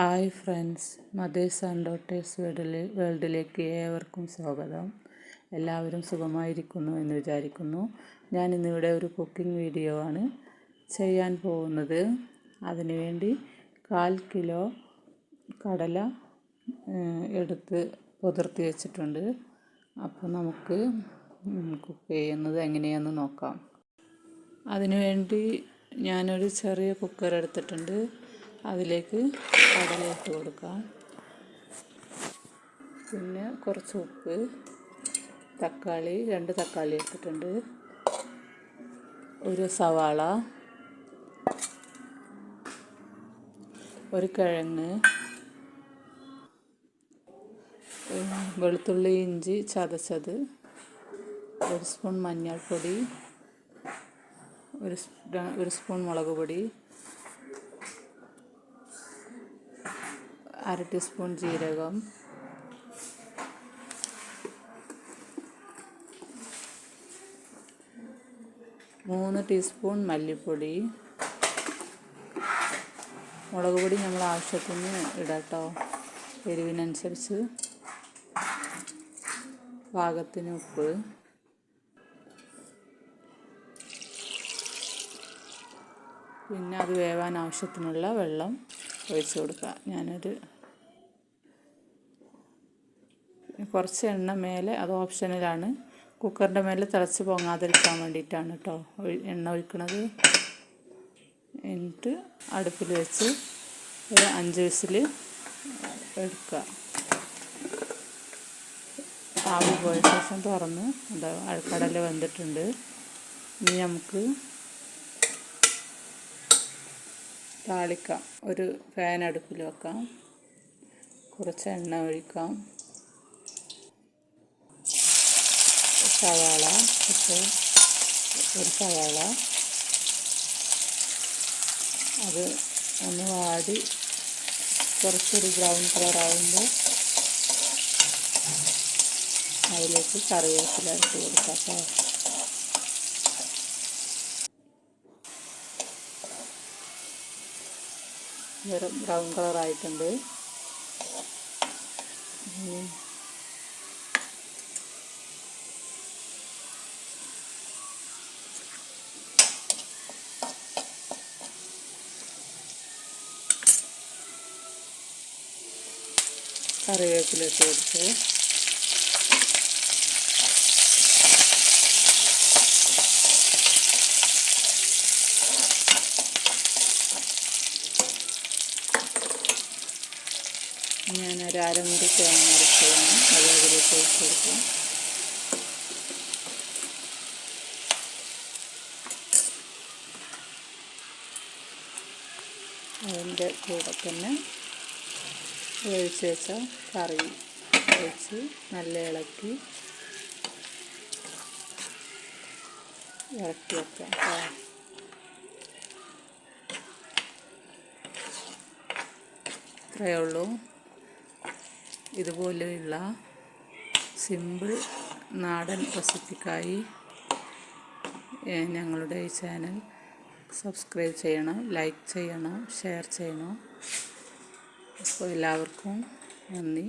Hi friends, mothers and daughters വേൾഡിലേക്ക് ഏവർക്കും സ്വാഗതം. എല്ലാവരും സുഖമായിരിക്കുന്നു എന്ന് വിചാരിക്കുന്നു. ഞാനിന്നിവിടെ ഒരു കുക്കിംഗ് വീഡിയോ ആണ് ചെയ്യാൻ പോകുന്നത്. അതിനുവേണ്ടി 1/4 കിലോ കടല എടുത്ത് കുതിർത്തി വെച്ചിട്ടുണ്ട്. അപ്പോൾ നമുക്ക് കുക്ക് ചെയ്യുന്നത് എങ്ങനെയാണെന്ന് നോക്കാം. അതിനുവേണ്ടി ഞാനൊരു ചെറിയ കുക്കർ എടുത്തിട്ടുണ്ട്. അതിലേക്ക് കടല ഇട്ട് കൊടുക്കാം. പിന്നെ കുറച്ച് ഉപ്പ്, തക്കാളി 2 തക്കാളി ഇട്ടിട്ടുണ്ട്, ഒരു സവാള, ഒരു കിഴങ്ങ്, വെളുത്തുള്ളി ഇഞ്ചി ചതച്ചത്, 1 സ്പൂൺ മഞ്ഞൾപ്പൊടി, 1 സ്പൂൺ മുളക് പൊടി, 1/2 ടീസ്പൂൺ ജീരകം, മൂന്ന് ടീസ്പൂൺ മല്ലിപ്പൊടി. മുളക് പൊടി നമ്മൾ ആവശ്യത്തിന് ഇടാട്ടോ, എരിവിനനുസരിച്ച്. പാകത്തിന് ഉപ്പ്. പിന്നെ അത് വേവാൻ ആവശ്യത്തിനുള്ള വെള്ളം ഒഴിച്ച് കൊടുക്കുക. ഞാനൊരു കുറച്ച് എണ്ണ മേലെ, അത് ഓപ്ഷനിലാണ്, കുക്കറിൻ്റെ മേലെ തിളച്ച് പൊങ്ങാതിരിക്കാൻ വേണ്ടിയിട്ടാണ് കേട്ടോ എണ്ണ ഒഴിക്കുന്നത്. എന്നിട്ട് അടുപ്പിൽ വെച്ച് ഒരു 5 വിസിൽ എടുക്കുക. ആവി പോയ ശേഷം തുറന്ന് കടല വെന്തിട്ടുണ്ട്. ഇനി നമുക്ക് താളിക്കാം. ഒരു പാൻ അടുപ്പിൽ വെക്കാം. കുറച്ച് എണ്ണ ഒഴിക്കാം. സവാള ഒരു സവാള അത് ഒന്ന് വാടി കുറച്ചൊരു ബ്രൗൺ കളറാകുമ്പോൾ അതിലേക്ക് കറിവേപ്പില ഇട്ട് കൊടുക്കാം. ബ്രൗൺ കളറായിട്ടുണ്ട്. കറിവേപ്പില ഇട്ട് കൊടുത്തു. ഞാനൊരു അരമുറി തേങ്ങ അരച്ചതാണ്, അത് അതിലേക്ക് ഒഴിച്ച് കൊടുക്കാം. അതിൻ്റെ കൂടെ തന്നെ ഒഴിച്ച് വെച്ച കറി ഒഴിച്ച് നല്ല ഇറക്കി വെക്കാം. ഇത്രയേ ഉള്ളൂ. ഇതുപോലെയുള്ള സിമ്പിൾ നാടൻ റെസിപ്പിക്കായി ഞങ്ങളുടെ ഈ ചാനൽ സബ്സ്ക്രൈബ് ചെയ്യണം, ലൈക്ക് ചെയ്യണം, ഷെയർ ചെയ്യണം. അപ്പോൾ എല്ലാവർക്കും നന്ദി.